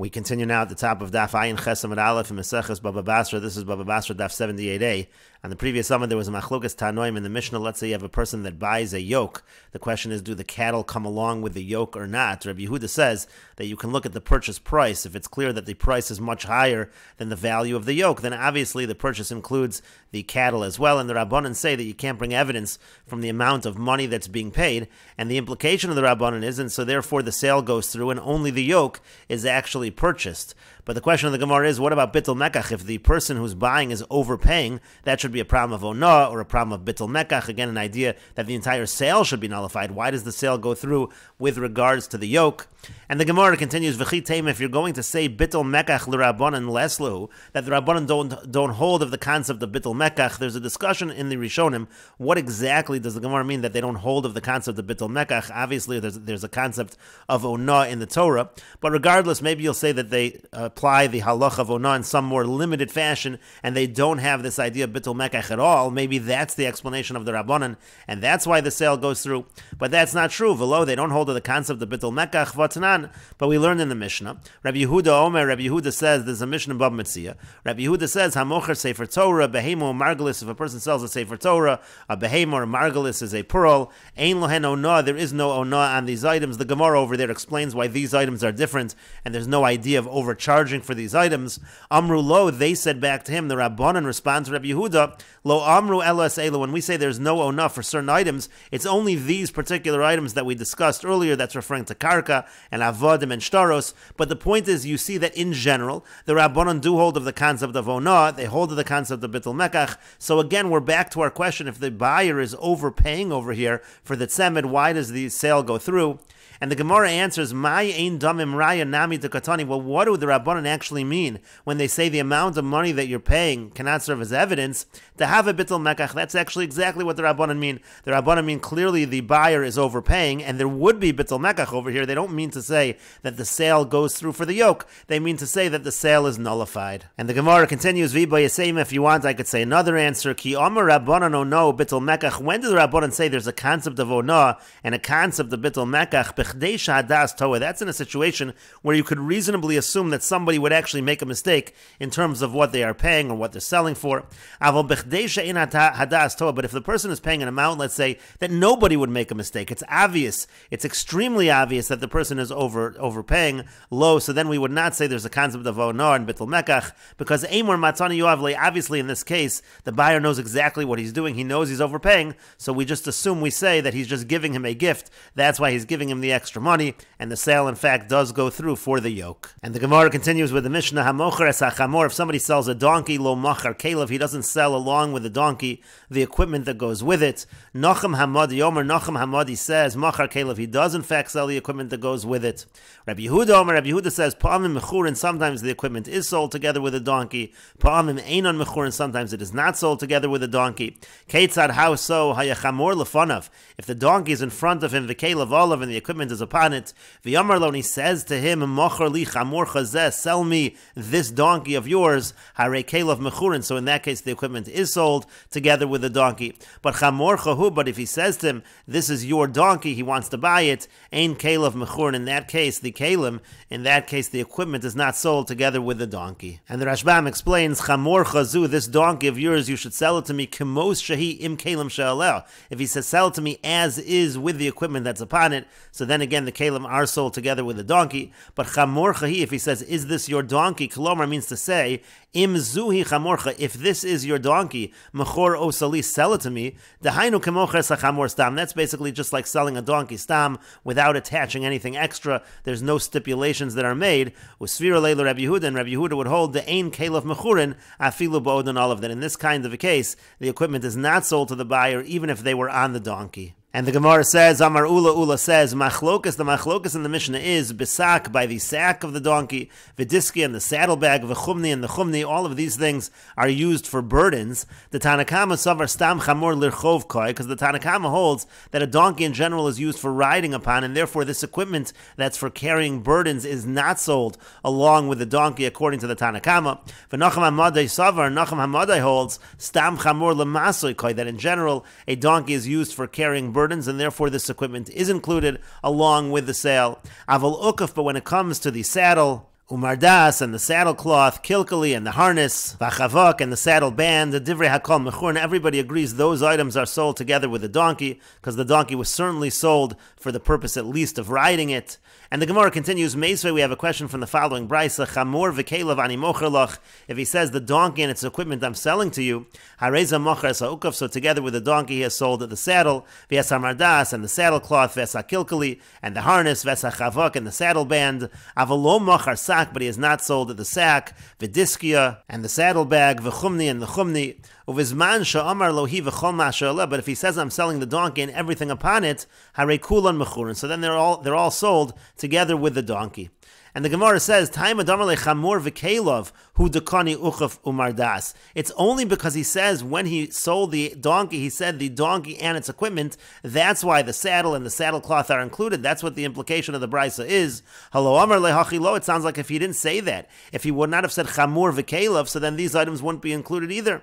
We continue now at the top of Daf Ayin Ches Amud Aleph in Meseches Bava Basra. This is Bava Basra Daf 78a. On the previous summer, there was a machlokas tanoim in the Mishnah. Let's say you have a person that buys a yoke. The question is, do the cattle come along with the yoke or not? Rabbi Yehuda says that you can look at the purchase price. If it's clear that the price is much higher than the value of the yoke, then obviously the purchase includes the cattle as well. And the Rabbanan say that you can't bring evidence from the amount of money that's being paid. And the implication of the Rabbanan is, and so therefore the sale goes through and only the yoke is actually purchased. But the question of the Gemara is, what about bittul mekach? If the person who's buying is overpaying, that should be a problem of onah or a problem of bittul mekach. Again, an idea that the entire sale should be nullified. Why does the sale go through with regards to the yoke? And the Gemara continues, V'chi teim, if you're going to say bittul mekach l'Rabbanan leslu, that the Rabbanan don't hold of the concept of bittul mekach, there's a discussion in the Rishonim. What exactly does the Gemara mean that they don't hold of the concept of bittul mekach? Obviously, there's a concept of onah in the Torah, but regardless, maybe you'll say that they apply the halacha of onah in some more limited fashion, and they don't have this idea of bittul mekach at all. Maybe that's the explanation of the Rabbanan, and that's why the sale goes through. But that's not true. V'lo, they don't hold of the concept of bittul mekach. V'tanan, but we learned in the Mishnah. Rabbi Yehuda Omer, Rabbi Yehuda says, there's a Mishnah in Babba Basra. Rabbi Yehuda says, Hamocher sefer Torah, behemo margalis. If a person sells a sefer Torah, a behemo or margalis is a pearl. Ein lohen onah. There is no onah on these items. The Gemara over there explains why these items are different, and there's no idea of overcharging for these items. Amru lo, they said back to him, the Rabbanan responds to Rabbi Yehuda, lo amru elas elu. When we say there's no onah for certain items, it's only these particular items that we discussed earlier. That's referring to karka and avodim and shtaros. But the point is, you see that in general, the Rabbanan do hold of the concept of onah. They hold of the concept of bittul mekach. So again, we're back to our question: if the buyer is overpaying over here for the tzemed, why does the sale go through? And the Gemara answers, "My ein damim raya nami dekatani." Well, what do the Rabbanan actually mean when they say the amount of money that you're paying cannot serve as evidence to have a bittul mekach? That's actually exactly what the Rabbanan mean. The Rabbanan mean clearly the buyer is overpaying, and there would be bittul mekach over here. They don't mean to say that the sale goes through for the yoke. They mean to say that the sale is nullified. And the Gemara continues, "V'ba yaseim." If you want, I could say another answer. Ki amar Rabbanan ono bittul mekach. When do the Rabbanan say there's a concept of onah and a concept of bittul mekach? That's in a situation where you could reasonably assume that somebody would actually make a mistake in terms of what they are paying or what they're selling for. But if the person is paying an amount, let's say, that nobody would make a mistake, it's obvious, it's extremely obvious that the person is overpaying low, so then we would not say there's a concept of onah and bittul mekach, because Amor Matani Yoavle, obviously in this case, the buyer knows exactly what he's doing, he knows he's overpaying, so we just assume, we say that he's just giving him a gift, that's why he's giving him the extra money, and the sale in fact does go through for the yoke. And the Gemara continues with the Mishnah, Hamocher es hachamor. If somebody sells a donkey, lo machar kelev, he doesn't sell along with the donkey the equipment that goes with it. Nachem Hamadi Omer, Nachem Hamadi says, machar kelev, he does in fact sell the equipment that goes with it. Rabbi Yehuda Omer, Rabbi Yehuda says, pa'amim mechurin, sometimes the equipment is sold together with a donkey. Pa'amim einon mechurin, sometimes it is not sold together with a donkey. Keitzad, how so? Hayachamor lefanav. If the donkey is in front of him, the kelev olav, and the equipment is upon it, V'yamarlon, he says to him, Mochar li chamor chazeh, sell me this donkey of yours, harei kelev mechurin. So in that case, the equipment is sold together with the donkey. But chamor chahu, but if he says to him, this is your donkey, he wants to buy it, ein kelev mechurin. In that case, the kelim, in that case, the equipment is not sold together with the donkey. And the Rashbam explains, chamor chazu, this donkey of yours, you should sell it to me, kemos shahi im kelim she'aleh. If he says, sell it to me as is with the equipment that's upon it, so then again, the kelim are sold together with the donkey. But chamorcha, if he says, is this your donkey? Kolomar means to say, im zuhi chamorcha, if this is your donkey, mechor osali, sell it to me. Dahainu kemocher sachamor stam. That's basically just like selling a donkey stam without attaching anything extra. There's no stipulations that are made. Usvira leila Rabbi Yehuda, and Rabbi Yehuda would hold the ein kelev mechurin afilu bo'odon olav. That in this kind of a case, the equipment is not sold to the buyer, even if they were on the donkey. And the Gemara says, Amar Ula says, Machlokas, the Machlokas in the Mishnah is Besak, by the sack of the donkey, Vidiski and the saddlebag, V'chumni and the chumni, all of these things are used for burdens. The Tanakama Savar Stam Chamor Lirchov Koi, because the Tanakama holds that a donkey in general is used for riding upon, and therefore this equipment that's for carrying burdens is not sold along with the donkey, according to the Tanakama. V'nacham Hamadai Savar, Nacham Hamadai holds Stam Chamor Lemasoy Koi, that in general a donkey is used for carrying burdens, and therefore this equipment is included along with the sale. Aval ukaf, but when it comes to the saddle, umardas, and the saddle cloth, kilkali, and the harness, v'chavak, and the saddle band, the divrei hakol mechur, and everybody agrees those items are sold together with the donkey, because the donkey was certainly sold for the purpose at least of riding it. And the Gemara continues, Meisvei, we have a question from the following brisa, chamor v'kelav ani mocher lach, if he says the donkey and its equipment I'm selling to you, hareza mocher sa'ukav, so together with the donkey he has sold the saddle, v'es hamardas, and the saddle cloth, v'es hakilkali, and the harness, v'es hachavak, and the saddle band, avalo mocher sak, but he has not sold the sack, v'diskia, and the saddle bag, v'chumni, and the chumni, uvizman sha'amar lohi v'chol ma'asher, but if he says I'm selling the donkey and everything upon it, hare kulan mechurin, so then they're all sold together with the donkey. And the Gemara says, "Taima damarle chamor v'kelov hu dekani uchaf umardas." It's only because he says when he sold the donkey, he said the donkey and its equipment. That's why the saddle and the saddle cloth are included. That's what the implication of the brisa is. Halo amar lehachilo. It sounds like if he didn't say that, if he would not have said chamor v'kelov, so then these items wouldn't be included either.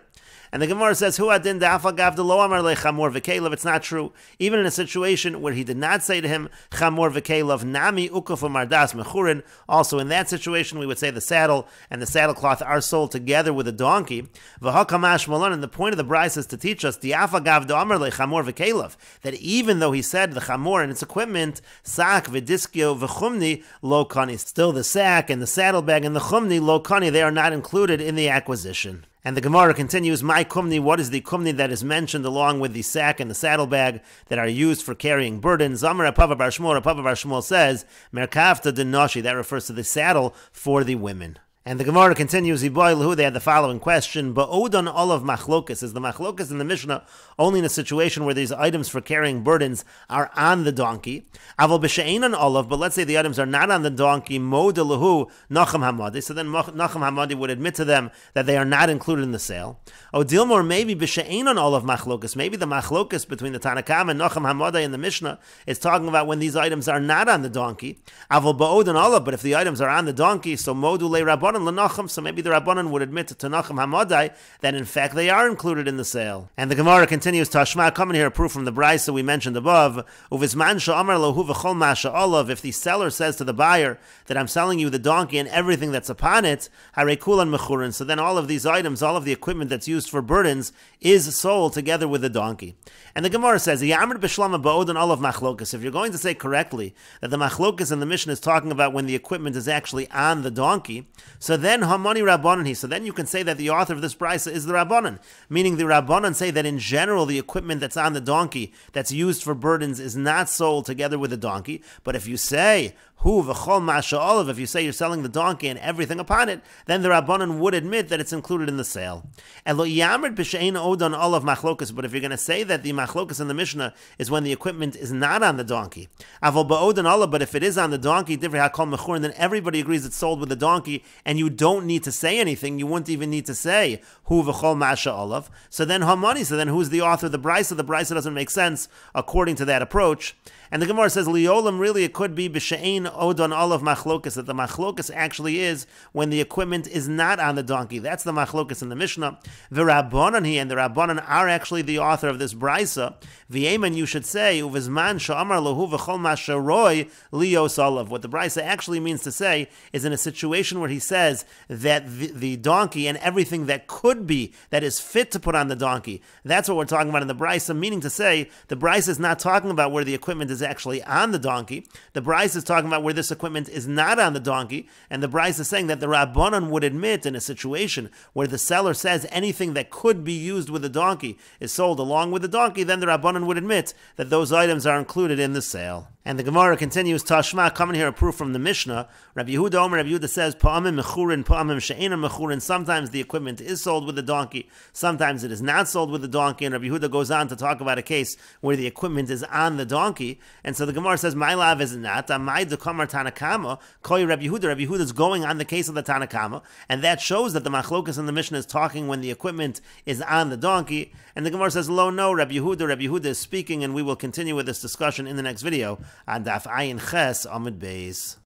And the Gemara says, "Hu adin da'afagav delo amar lechamor v'kelev." It's not true. Even in a situation where he did not say to him chamor v'kelev nami ukuf umardas mechurin, also in that situation we would say the saddle and the saddle cloth are sold together with the donkey. V'hakamash malon. And the point of the brisa is to teach us da'afagav da'amar lechamor v'kelev, that even though he said the chamor and its equipment, sak v'diskio v'chumni lo kani, still the sack and the saddlebag and the chumni lo kani, they are not included in the acquisition. And the Gemara continues, my kumni, what is the kumni that is mentioned along with the sack and the saddlebag that are used for carrying burdens? Amar Bava Basra Daf, Bava Basra Daf says, merkavta denoshi, that refers to the saddle for the women. And the Gemara continues, they had the following question, Ba'odan olav machlokas, is the machlokas in the Mishnah only in a situation where these items for carrying burdens are on the donkey? Aval b'she'enan olav, but let's say the items are not on the donkey, moda lahu nacham hamadi, so then nacham hamadi would admit to them that they are not included in the sale. O dilmor, maybe b'she'enan olav machlokas, maybe the machlokas between the Tanakam and nacham hamadi in the Mishnah is talking about when these items are not on the donkey. Aval ba'odan olav, but if the items are on the donkey, so modu le rabbanon, so maybe the Rabbanan would admit to Nacham Hamadai that in fact they are included in the sale. And the Gemara continues, Tashma, coming here a proof from the brisa we mentioned above, Uvizman sha'amar lohu v'chol ma'asha olav, if the seller says to the buyer that I'm selling you the donkey and everything that's upon it, hare kulan mechurin, so then all of these items, all of the equipment that's used for burdens is sold together with the donkey. And the Gemara says, Yamr b'shlama ba'odan olav machlokas, if you're going to say correctly that the machlokas in the Mishnah is talking about when the equipment is actually on the donkey, so then Hamani Rabbanan, so then you can say that the author of this brisa is the Rabbanan, meaning the Rabbanan say that in general the equipment that's on the donkey that's used for burdens is not sold together with the donkey. But if you say hu v'chol ma'asha olav, if you say you're selling the donkey and everything upon it, then the Rabbanan would admit that it's included in the sale. And lo yamrid b'she'ein odan olav machlokas, but if you're going to say that the machlokas in the Mishnah is when the equipment is not on the donkey, avol ba'odan olav, but if it is on the donkey, divrei hakol mechurin, then everybody agrees it's sold with the donkey, and you don't need to say anything. You wouldn't even need to say hu v'chol ma'asha olav. So then hamani, so then who's the author of the brisa? The brisa doesn't make sense according to that approach. And the Gemara says, Liolam, really it could be b'she'ein odon olav machlokas, that the machlokas actually is when the equipment is not on the donkey. That's the machlokas in the Mishnah. The Rabbanan, and the Rabbanan are actually the author of this brisa. V'yemen, you should say, uvizman sha'amar lohu v'chol ma'asheroi lios olav. What the brisa actually means to say is in a situation where he says that the donkey and everything that could be, that is fit to put on the donkey, that's what we're talking about in the brisa, meaning to say the brisa is not talking about where the equipment is actually on the donkey. The brisa is talking about where this equipment is not on the donkey, and the brisa is saying that the Rabbanan would admit in a situation where the seller says anything that could be used with the donkey is sold along with the donkey, then the Rabbanan would admit that those items are included in the sale. And the Gemara continues, Tashma, coming here a proof from the Mishnah. Rabbi Yehuda Omer, Rabbi Yehuda says, Pa'amim mechurin, Pa'amim she'enim mechurin. Sometimes the equipment is sold with the donkey, sometimes it is not sold with the donkey. And Rabbi Yehuda goes on to talk about a case where the equipment is on the donkey. And so the Gemara says, my lav is not, Amai dekamar Tanakama, Koi Rabbi Yehuda. Rabbi Yehuda is going on the case of the Tanakama, and that shows that the machlokas in the Mishnah is talking when the equipment is on the donkey. And the Gemara says, Lo, no, Rabbi Yehuda is speaking, and we will continue with this discussion in the next video on Daf Ayin Ches Amud Beis.